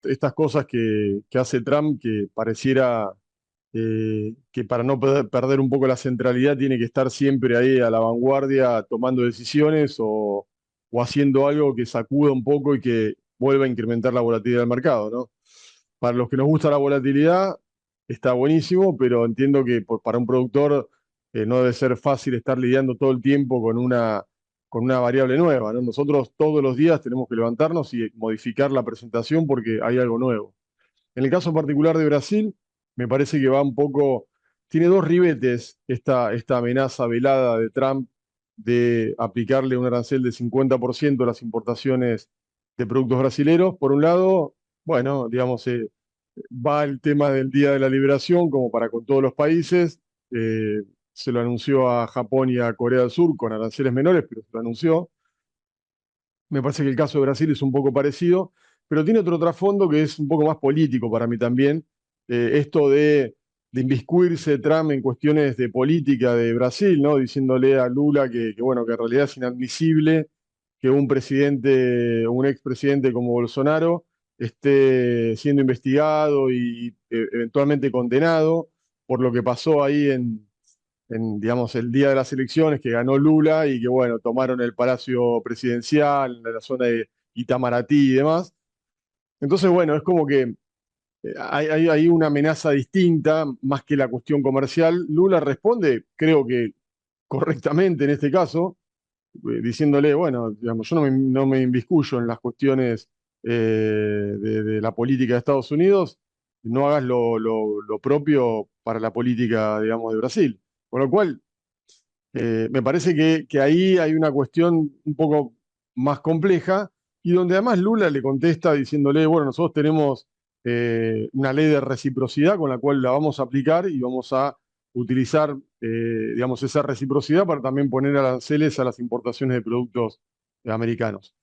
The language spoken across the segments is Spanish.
estas cosas que hace Trump que pareciera que para no perder un poco la centralidad tiene que estar siempre ahí a la vanguardia tomando decisiones o haciendo algo que sacuda un poco y que vuelva a incrementar la volatilidad del mercado, ¿no? Para los que nos gusta la volatilidad, está buenísimo, pero entiendo que para un productor no debe ser fácil estar lidiando todo el tiempo con una variable nueva, ¿no? Nosotros todos los días tenemos que levantarnos y modificar la presentación porque hay algo nuevo. En el caso particular de Brasil, me parece que va un poco, tiene dos ribetes esta amenaza velada de Trump de aplicarle un arancel de 50% a las importaciones de productos brasileños. Por un lado, bueno, digamos, va el tema del Día de la Liberación, como para con todos los países. Eh, Se lo anunció a Japón y a Corea del Sur con aranceles menores, pero se lo anunció. Me parece que el caso de Brasil es un poco parecido, pero tiene otro trasfondo que es un poco más político para mí también. Esto de inmiscuirse Trump en cuestiones de política de Brasil, ¿no? Diciéndole a Lula bueno, que en realidad es inadmisible que un presidente, un expresidente como Bolsonaro esté siendo investigado y eventualmente condenado por lo que pasó ahí digamos, el día de las elecciones que ganó Lula y que, bueno, tomaron el Palacio Presidencial, en la zona de Itamaraty y demás. Entonces, bueno, es como que hay una amenaza distinta, más que la cuestión comercial. Lula responde, creo que correctamente en este caso, diciéndole, bueno, digamos, yo no me inviscuyo en las cuestiones de la política de Estados Unidos, no hagas lo propio para la política, digamos, de Brasil. Con lo cual, me parece que ahí hay una cuestión un poco más compleja y donde además Lula le contesta diciéndole, bueno, nosotros tenemos una ley de reciprocidad con la cual la vamos a aplicar y vamos a utilizar, digamos, esa reciprocidad para también poner aranceles a las importaciones de productos americanos.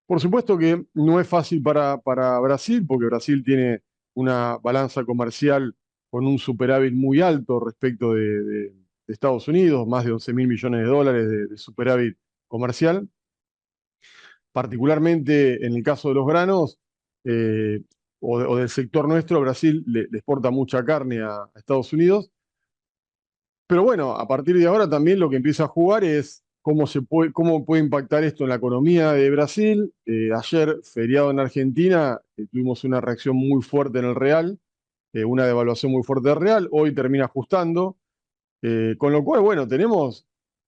Por supuesto que no es fácil para Brasil, porque Brasil tiene una balanza comercial con un superávit muy alto respecto de Estados Unidos, más de 11 mil millones de dólares de superávit comercial. Particularmente en el caso de los granos o del sector nuestro, Brasil le exporta mucha carne a Estados Unidos. Pero bueno, a partir de ahora también lo que empieza a jugar es cómo puede impactar esto en la economía de Brasil. Ayer, feriado en Argentina, tuvimos una reacción muy fuerte en el real, una devaluación muy fuerte del real. Hoy termina ajustando. Con lo cual, bueno,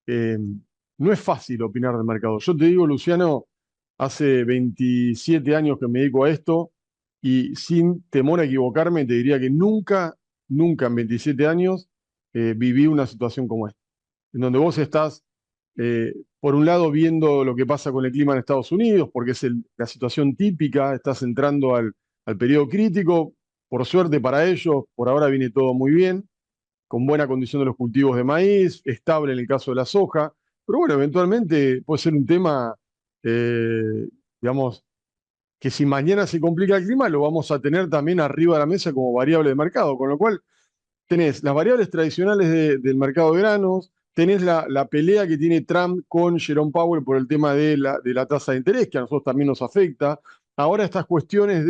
eh, no es fácil opinar del mercado. Yo te digo, Luciano, hace 27 años que me dedico a esto y sin temor a equivocarme, te diría que nunca en 27 años viví una situación como esta, en donde vos estás, por un lado, viendo lo que pasa con el clima en Estados Unidos, porque es la situación típica, estás entrando al periodo crítico. Por suerte para ellos, por ahora viene todo muy bien con buena condición de los cultivos de maíz, estable en el caso de la soja, pero bueno, eventualmente puede ser un tema, eh, digamos, que si mañana se complica el clima, lo vamos a tener también arriba de la mesa como variable de mercado, con lo cual tenés las variables tradicionales del mercado de granos, tenés la pelea que tiene Trump con Jerome Powell por el tema de la tasa de interés, que a nosotros también nos afecta. Ahora estas cuestiones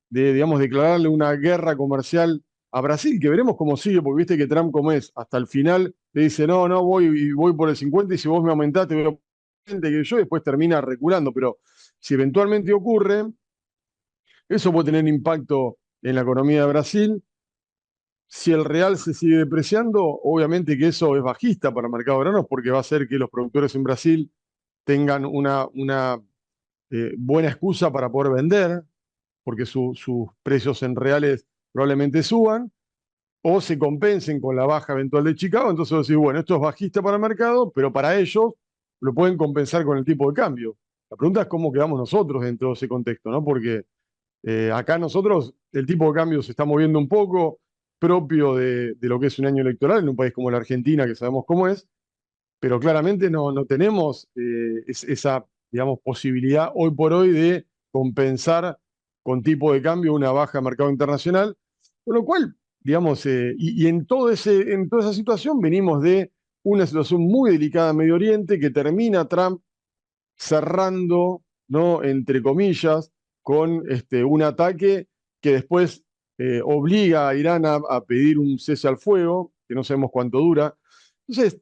digamos, declararle una guerra comercial a Brasil, que veremos cómo sigue, porque viste que Trump, como es, hasta el final le dice, no, no, voy por el 50 y si vos me aumentás, te voy a que yo, y después termina reculando. Pero si eventualmente ocurre, eso puede tener impacto en la economía de Brasil. Si el real se sigue depreciando, obviamente que eso es bajista para el mercado de granos porque va a hacer que los productores en Brasil tengan una buena excusa para poder vender, porque sus precios en reales probablemente suban, o se compensen con la baja eventual de Chicago. Entonces decir, bueno, esto es bajista para el mercado, pero para ellos lo pueden compensar con el tipo de cambio. La pregunta es cómo quedamos nosotros dentro de ese contexto, ¿no? Porque acá nosotros, el tipo de cambio se está moviendo un poco, propio de lo que es un año electoral en un país como la Argentina, que sabemos cómo es, pero claramente no tenemos esa, digamos, posibilidad hoy por hoy de compensar con tipo de cambio una baja de mercado internacional, con lo cual, digamos, y en toda esa situación venimos de una situación muy delicada en Medio Oriente que termina Trump cerrando, ¿no? Entre comillas, con un ataque que después obliga a Irán a pedir un cese al fuego, que no sabemos cuánto dura. Entonces,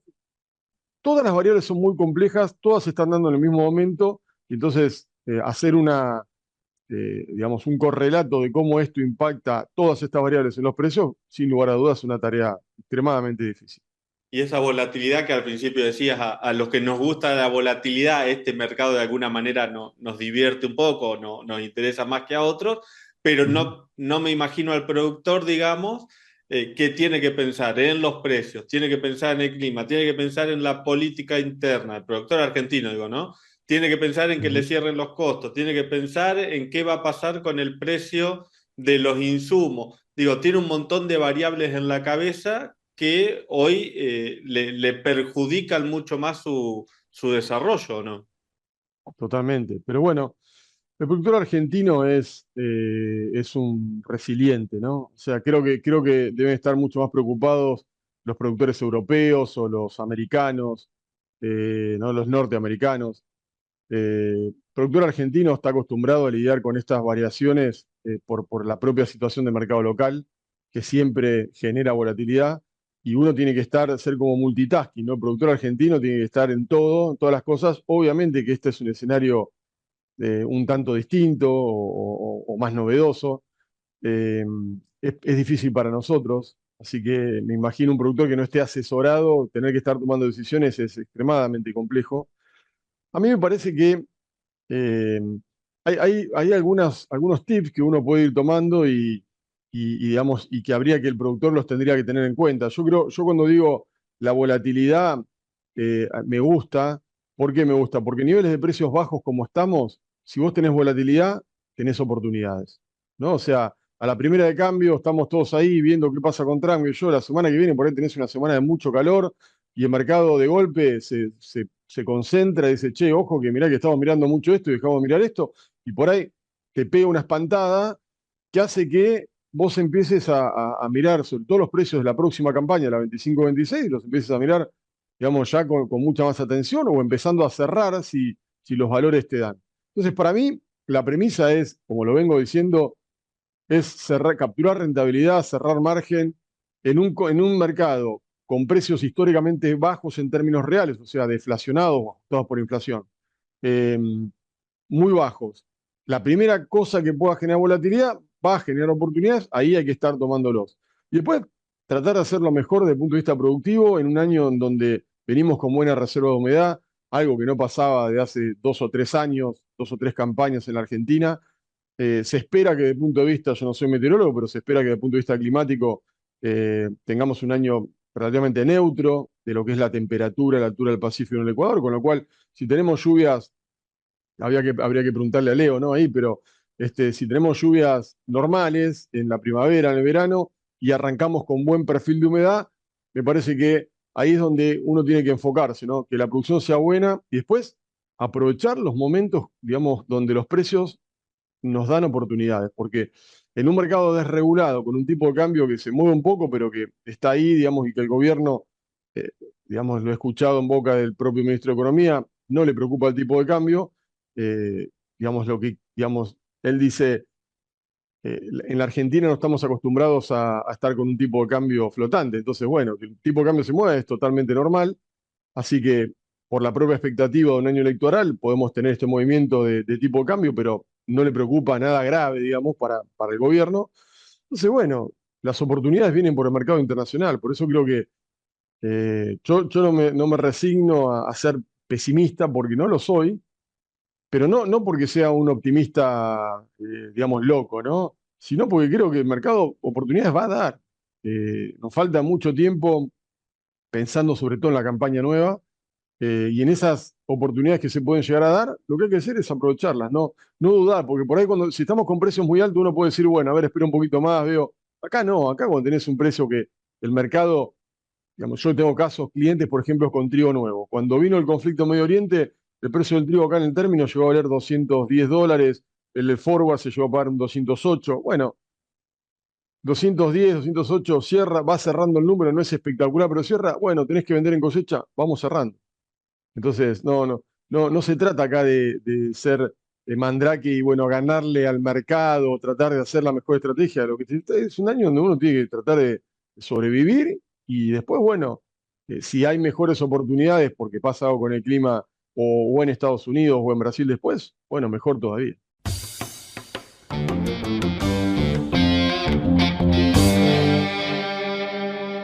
todas las variables son muy complejas, todas se están dando en el mismo momento, y entonces hacer digamos, un correlato de cómo esto impacta todas estas variables en los precios, sin lugar a dudas, es una tarea extremadamente difícil. Y esa volatilidad que al principio decías, a los que nos gusta la volatilidad, este mercado de alguna manera nos divierte un poco, nos interesa más que a otros, pero Ujú. no me imagino al productor, digamos, que tiene que pensar en los precios, tiene que pensar en el clima, tiene que pensar en la política interna, el productor argentino, digo, ¿no? Tiene que pensar en que le Ujú. cierren los costos, tiene que pensar en qué va a pasar con el precio de los insumos. Digo, tiene un montón de variables en la cabeza que hoy le perjudican mucho más su desarrollo, ¿no? Totalmente. Pero bueno, el productor argentino es un resiliente, ¿no? O sea, creo que deben estar mucho más preocupados los productores europeos o los americanos, ¿no? Los norteamericanos. El productor argentino está acostumbrado a lidiar con estas variaciones por la propia situación de mercado local, que siempre genera volatilidad, y uno tiene que ser como multitasking, ¿no? El productor argentino tiene que estar en todo, en todas las cosas. Obviamente que este es un escenario un tanto distinto o más novedoso. Eh, es difícil para nosotros, así que me imagino un productor que no esté asesorado, tener que estar tomando decisiones es extremadamente complejo. A mí me parece que eh, hay algunos tips que uno puede ir tomando digamos, y que habría que el productor los tendría que tener en cuenta. Yo cuando digo la volatilidad, me gusta. ¿Por qué me gusta? Porque niveles de precios bajos como estamos, si vos tenés volatilidad, tenés oportunidades, ¿no? O sea, a la primera de cambio estamos todos ahí viendo qué pasa con Trump y yo. La semana que viene por ahí tenés una semana de mucho calor y el mercado de golpe se concentra y dice, che, ojo que mirá que estamos mirando mucho esto y dejamos de mirar esto, y por ahí te pega una espantada que hace que vos empieces a mirar sobre todos los precios de la próxima campaña, la 25-26, los empieces a mirar, digamos, ya con mucha más atención o empezando a cerrar si los valores te dan. Entonces, para mí, la premisa es, como lo vengo diciendo, es capturar rentabilidad, cerrar margen en un mercado con precios históricamente bajos en términos reales, o sea, deflacionados o ajustados por inflación, eh, muy bajos. La primera cosa que pueda generar volatilidad va a generar oportunidades, ahí hay que estar tomándolos. Y después tratar de hacerlo mejor desde el punto de vista productivo en un año en donde venimos con buena reserva de humedad, algo que no pasaba de hace 2 o 3 años, 2 o 3 campañas en la Argentina. Se espera que desde el punto de vista, yo no soy meteorólogo, pero se espera que desde el punto de vista climático tengamos un año relativamente neutro de lo que es la temperatura, la altura del Pacífico en el Ecuador, con lo cual, si tenemos lluvias, habría que preguntarle a Leo, ¿no? Ahí, pero si tenemos lluvias normales en la primavera, en el verano, y arrancamos con buen perfil de humedad, me parece que ahí es donde uno tiene que enfocarse, ¿no? Que la producción sea buena y después aprovechar los momentos, digamos, donde los precios nos dan oportunidades, porque en un mercado desregulado, con un tipo de cambio que se mueve un poco, pero que está ahí, digamos, y que el gobierno, eh, digamos, lo he escuchado en boca del propio ministro de Economía, no le preocupa el tipo de cambio, eh, digamos, digamos, él dice, en la Argentina no estamos acostumbrados a estar con un tipo de cambio flotante, entonces, bueno, que el tipo de cambio se mueva es totalmente normal. Así que por la propia expectativa de un año electoral podemos tener este movimiento de tipo de cambio, pero no le preocupa nada grave, digamos, para el gobierno. Entonces, bueno, las oportunidades vienen por el mercado internacional. Por eso creo que yo no me resigno a ser pesimista porque no lo soy, pero no porque sea un optimista, digamos, loco, ¿no? Sino porque creo que el mercado oportunidades va a dar. Nos falta mucho tiempo pensando sobre todo en la campaña nueva. Y en esas oportunidades que se pueden llegar a dar, lo que hay que hacer es aprovecharlas, no dudar, porque por ahí si estamos con precios muy altos, uno puede decir, bueno, a ver, espera un poquito más, veo. Acá no, acá cuando tenés un precio que el mercado, digamos, yo tengo casos, clientes, por ejemplo, con trigo nuevo. Cuando vino el conflicto en Medio Oriente, el precio del trigo acá en el término llegó a valer $210, el forward se llegó a pagar un 208. Bueno, 210, 208 cierra, va cerrando el número, no es espectacular, pero cierra, bueno, tenés que vender en cosecha, vamos cerrando. Entonces, no se trata acá de ser Mandrake y bueno, ganarle al mercado, tratar de hacer la mejor estrategia. Lo que es un año donde uno tiene que tratar de sobrevivir y después, bueno, si hay mejores oportunidades porque pasa algo con el clima o en Estados Unidos o en Brasil después, bueno, mejor todavía.